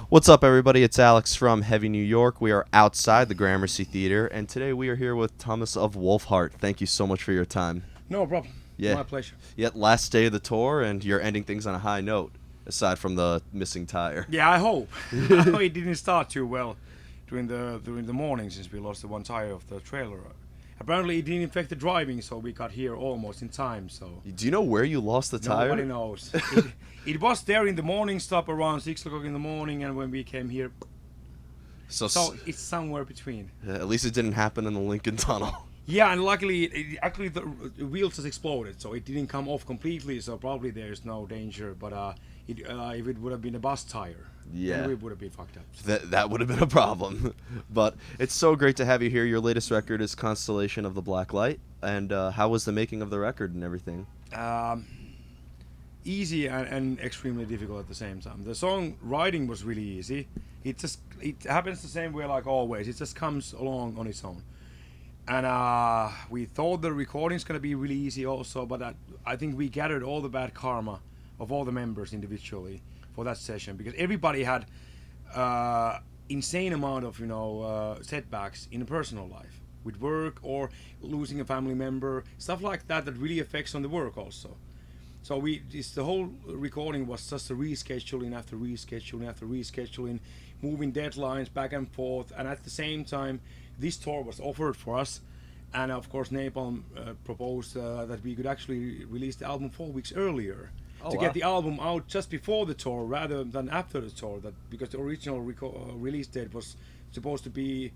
What's up, everybody? It's Alex from Heavy New York. We are outside the Gramercy Theater, and today we are here with Tuomas of Wolfheart. Thank you so much for your time. No problem. Yeah. My pleasure. Yet last day of the tour, and you're ending things on a high note, aside from the missing tire. Yeah, I hope. I know it didn't start too well during the morning since we lost the one tire of the trailer. Apparently, it didn't affect the driving, so we got here almost in time. So Do you know where you lost the tire? nobody knows. It was there in the morning, stop around 6 o'clock in the morning, and when we came here, so it's somewhere between. At least it didn't happen in the Lincoln Tunnel. Yeah, and luckily, actually the wheels just exploded, so it didn't come off completely. So probably there's no danger. But if it would have been a bus tire, Yeah. then we would have been fucked up. That would have been a problem. But it's so great to have you here. Your latest record is Constellation of the Black Light. And how was the making of the record and everything? Easy and extremely difficult at the same time. The song writing was really easy. It happens the same way like always. It just comes along on its own. And we thought the recording's gonna be really easy also, but I think we gathered all the bad karma of all the members individually for that session because everybody had insane amount of setbacks in personal life with work or losing a family member, stuff like that really affects on the work also. So the whole recording was just a rescheduling after rescheduling after rescheduling, moving deadlines back and forth, and at the same time, this tour was offered for us, and of course Napalm proposed that we could actually release the album 4 weeks earlier to wow. get the album out just before the tour rather than after the tour. Because the original release date was supposed to be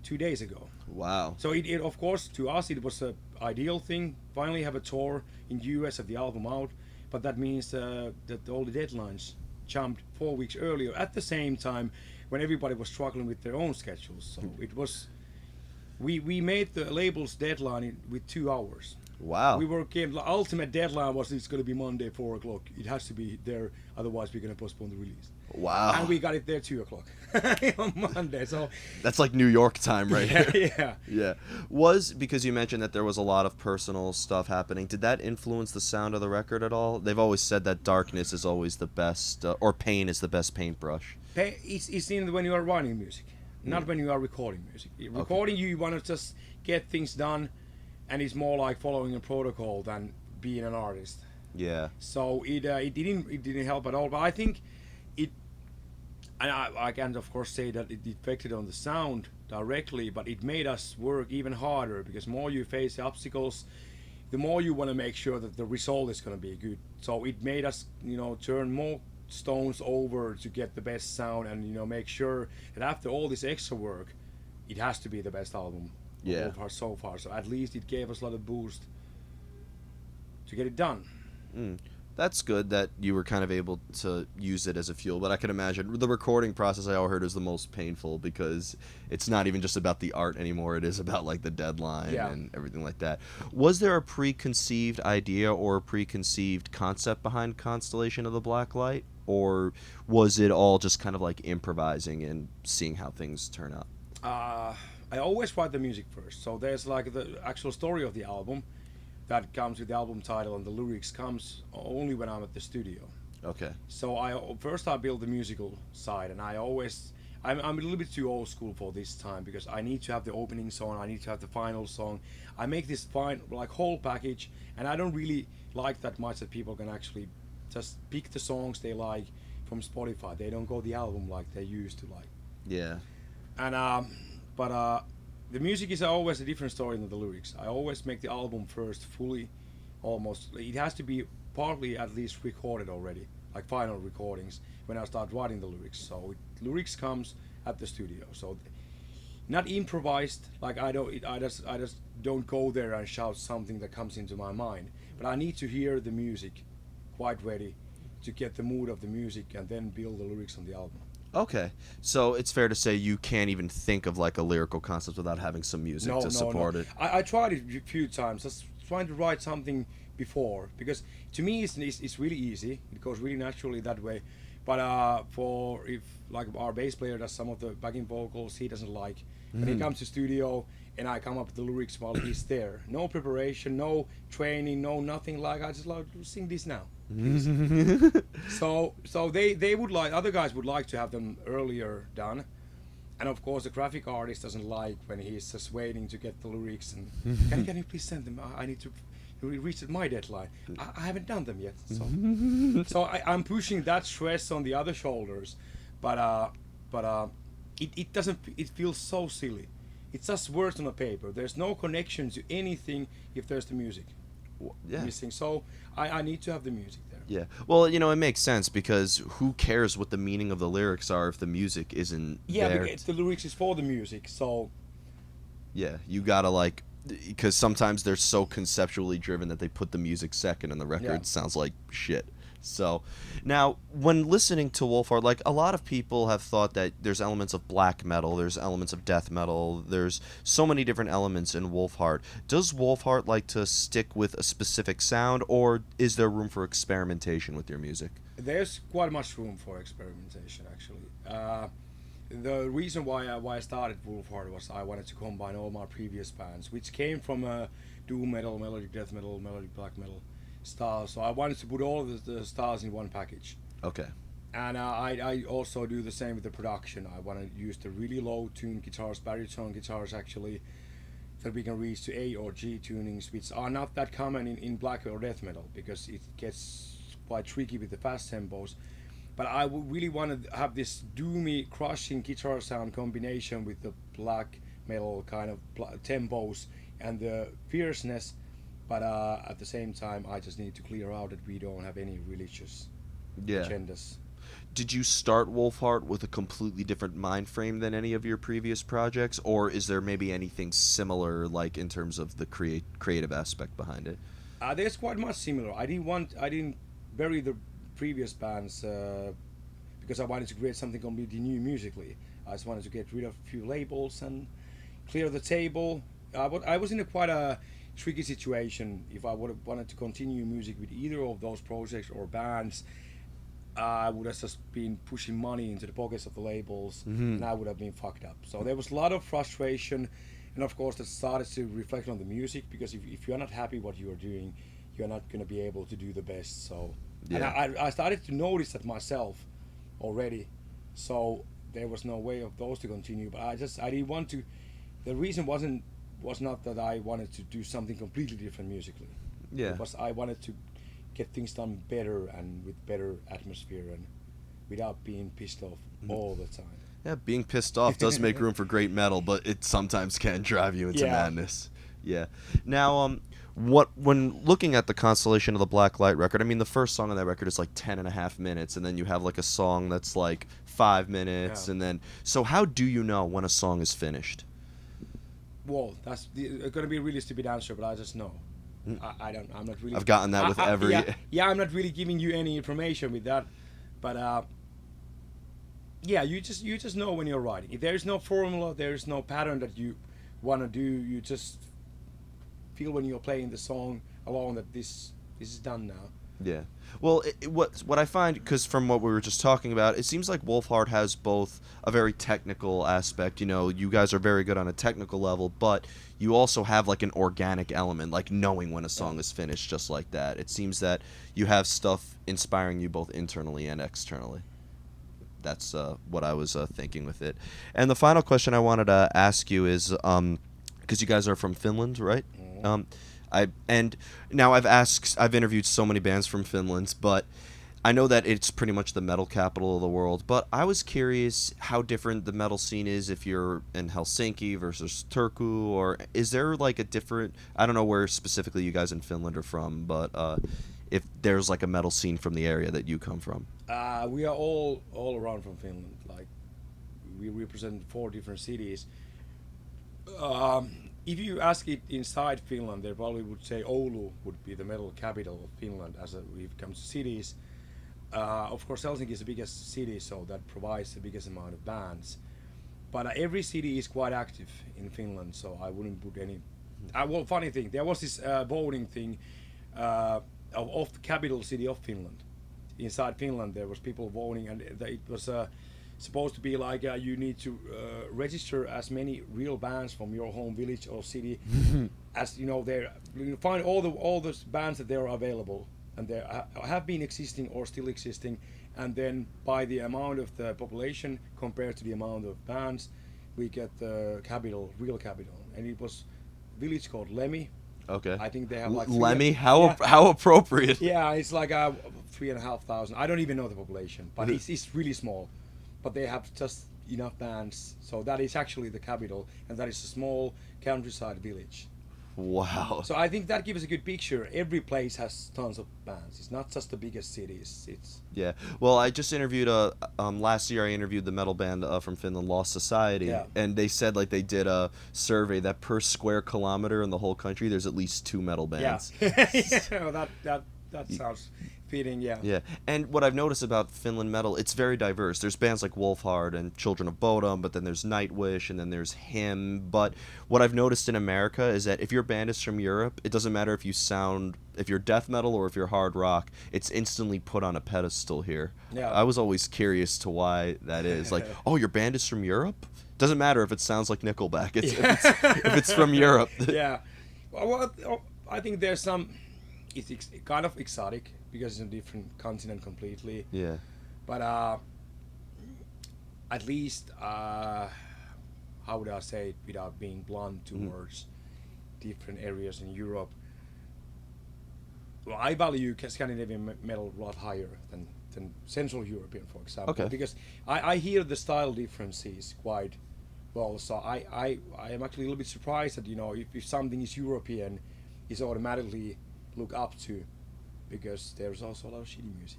2 days ago. Wow. So it of course to us it was an ideal thing. Finally have a tour in US of the album out, but that means that all the deadlines jumped 4 weeks earlier at the same time when everybody was struggling with their own schedules. So it was we made the label's deadline with 2 hours. Wow. We were the ultimate deadline was it's going to be Monday 4 o'clock. It has to be there, otherwise we're going to postpone the release. Wow. And we got it there 2 o'clock on Monday. So That's like New York time right here. yeah. Yeah. Because you mentioned that there was a lot of personal stuff happening, did that influence the sound of the record at all? They've always said that darkness is always the best, or pain is the best paintbrush. It's in when you are writing music, not when you are recording music. Recording, you want to just get things done, and it's more like following a protocol than being an artist. Yeah. So it didn't help at all. But I think and I can of course say that it affected on the sound directly, but it made us work even harder because more you face the obstacles, the more you want to make sure that the result is going to be good. So it made us turn more stones over to get the best sound and make sure that after all this extra work, it has to be the best album so far. So at least it gave us a lot of boost to get it done. That's good that you were kind of able to use it as a fuel, but I can imagine the recording process I heard is the most painful because it's not even just about the art anymore. It is about like the deadline and everything like that. Was there a preconceived idea or a preconceived concept behind Constellation of the Black Light, or was it all just kind of like improvising and seeing how things turn out? I always write the music first, so there's like the actual story of the album that comes with the album title, and the lyrics comes only when I'm at the studio. Okay. So I build the musical side, and I'm a little bit too old school for this time because I need to have the opening song, I need to have the final song. I make this whole package, and I don't really like that much that people can actually just pick the songs they like from Spotify. They don't go the album like they used to like. Yeah. And but the music is always a different story than the lyrics. I always make the album first, fully, almost. It has to be partly at least recorded already, like final recordings, when I start writing the lyrics. So lyrics comes at the studio. So not improvised. Like I just don't go there and shout something that comes into my mind. But I need to hear the music quite ready to get the mood of the music and then build the lyrics on the album. Okay, so it's fair to say you can't even think of like a lyrical concept without having some music to support it. I tried it a few times, just trying to write something before, because to me it's really easy. It goes really naturally that way. But for if like our bass player does some of the backing vocals, he doesn't like. When he comes to studio and I come up with the lyrics while he's there, no preparation, no training, no nothing. Like I just like to sing this now. So they would like, other guys would like to have them earlier done, and of course the graphic artist doesn't like when he's just waiting to get the lyrics and can you please send them? I need to reach my deadline. I haven't done them yet, so I'm pushing that stress on the other shoulders, but it doesn't, it feels so silly. It's just words on a paper. There's no connection to anything if there's the music Yeah. missing. So I need to have the music there. Yeah. Well, it makes sense because who cares what the meaning of the lyrics are if the music isn't Yeah, there? because the lyrics is for the music. So Yeah, you gotta like, because sometimes they're so conceptually driven that they put the music second and the record Yeah. sounds like shit. So now when listening to Wolfheart, like a lot of people have thought that there's elements of black metal, there's elements of death metal, there's so many different elements in Wolfheart. Does Wolfheart like to stick with a specific sound, or is there room for experimentation with your music? there's quite much room for experimentation actually. The reason why I started Wolfheart was I wanted to combine all my previous bands, which came from doom metal, melodic death metal, melodic black metal styles. So I wanted to put all of the styles in one package. Okay. And I also do the same with the production. I want to use the really low tuned guitars, baritone guitars actually, that we can reach to A or G tunings, which are not that common in black or death metal because it gets quite tricky with the fast tempos. But I really want to have this doomy, crushing guitar sound combination with the black metal kind of tempos and the fierceness. But at the same time, I just need to clear out that we don't have any religious Yeah. agendas. Did you start Wolfheart with a completely different mind frame than any of your previous projects, or is there maybe anything similar, like in terms of the creative aspect behind it? There's quite much similar. I didn't bury the previous bands because I wanted to create something completely new musically. I just wanted to get rid of a few labels and clear the table. But I was in a quite a tricky situation. If I would have wanted to continue music with either of those projects or bands, I would have just been pushing money into the pockets of the labels, and I would have been fucked up. So there was a lot of frustration, and of course that started to reflect on the music, because if you're not happy what you are doing, you're not going to be able to do the best. So and Yeah. I started to notice that myself already. So there was no way of those to continue. But I didn't want to. The reason was not that I wanted to do something completely different musically. Yeah. It was I wanted to get things done better and with better atmosphere and without being pissed off all the time. Yeah, being pissed off does make room for great metal, but it sometimes can drive you into Yeah. madness. Yeah. Now, what when looking at the Constellation of the Black Light record, I mean, the first song on that record is like 10.5 minutes, and then you have like a song that's like 5 minutes, Yeah. and then so how do you know when a song is finished? Well, that's going to be a really stupid answer, but I just know. I don't. I'm not really. I've gotten that with every. Yeah, I'm not really giving you any information with that, but yeah, you just know when you're writing. If there is no formula, there is no pattern that you want to do. You just feel when you're playing the song alone that this is done now. Yeah. Well, what I find, because from what we were just talking about, it seems like Wolfheart has both a very technical aspect. You guys are very good on a technical level, but you also have like an organic element, like knowing when a song is finished, just like that. It seems that you have stuff inspiring you both internally and externally. That's what I was thinking with it. And the final question I wanted to ask you is, because you guys are from Finland, right? Mhm. And now I've interviewed so many bands from Finland, but I know that it's pretty much the metal capital of the world. But I was curious how different the metal scene is if you're in Helsinki versus Turku, or is there like a different? I don't know where specifically you guys in Finland are from, but if there's like a metal scene from the area that you come from. We are all around from Finland. Like we represent 4 different cities. If you ask it inside Finland, they probably would say Oulu would be the metal capital of Finland as when it comes to cities. Of course, Helsinki is the biggest city, so that provides the biggest amount of bands. But every city is quite active in Finland, so I wouldn't put any. Well, funny thing, there was this voting thing of the capital city of Finland. Inside Finland, there was people voting, and it was supposed to be like you need to register as many real bands from your home village or city as there. You find all the bands that there are available and they have been existing or still existing. And then by the amount of the population compared to the amount of bands, we get the capital, real capital, and it was a village called Lemmy. Okay. I think they have like Lemmy. yeah, How appropriate. yeah, it's like 3,500. I don't even know the population, but it's really small. But they have just enough bands, so that is actually the capital, and that is a small countryside village. Wow. So I think that gives a good picture. Every place has tons of bands. It's not just the biggest cities. It's Yeah. Well, I just interviewed last year I interviewed the metal band from Finland, Lost Society, Yeah. and they said like they did a survey that per square kilometer in the whole country there's at least 2 metal bands. yeah. that sounds fitting. Yeah. Yeah, and what I've noticed about Finland metal, it's very diverse. There's bands like Wolfheart and Children of Bodom, but then there's Nightwish, and then there's Him. But what I've noticed in America is that if your band is from Europe, it doesn't matter if you're death metal or if you're hard rock, it's instantly put on a pedestal here. Yeah. I was always curious to why that is. Like, oh, your band is from Europe? Doesn't matter if it sounds like Nickelback. If it's from Europe. Yeah. Well, I think there's some. It's kind of exotic because it's a different continent completely. Yeah. But at least, how would I say it without being blunt towards different areas in Europe? Well, I value Scandinavian metal a lot higher than Central European, for example. Okay. Because I hear the style differences quite well. So I am actually a little bit surprised that, if something is European, it's automatically look up to, because there's also a lot of shitty music.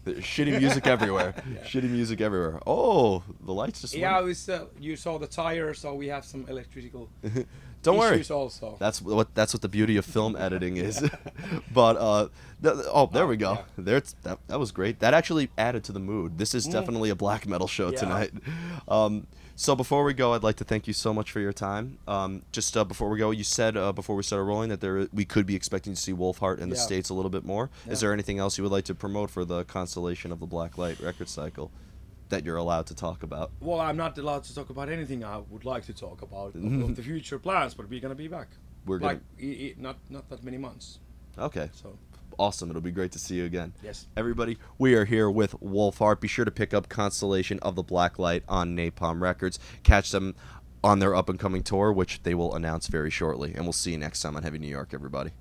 There's shitty music everywhere. Yeah. Shitty music everywhere. Oh, the lights just Yeah, went. you saw the tire, so we have some electrical Don't worry. issues also. That's what the beauty of film editing is. But there we go. Yeah. That was great. That actually added to the mood. This is definitely a black metal show Yeah. tonight. So before we go, I'd like to thank you so much for your time. Just before we go, you said before we started rolling that we could be expecting to see Wolfheart in the Yeah. States a little bit more. Yeah. Is there anything else you would like to promote for the Constellation of the Black Light record cycle that you're allowed to talk about? Well, I'm not allowed to talk about anything I would like to talk about of the future plans, but we're gonna be back. We're gonna. Not that many months. Okay. So Awesome. It'll be great to see you again. yes. Everybody, we are here with Wolfheart. Be sure to pick up Constellation of the Black Light on Napalm Records. Catch them on their up-and-coming tour, which they will announce very shortly. And we'll see you next time on Heavy New York, everybody.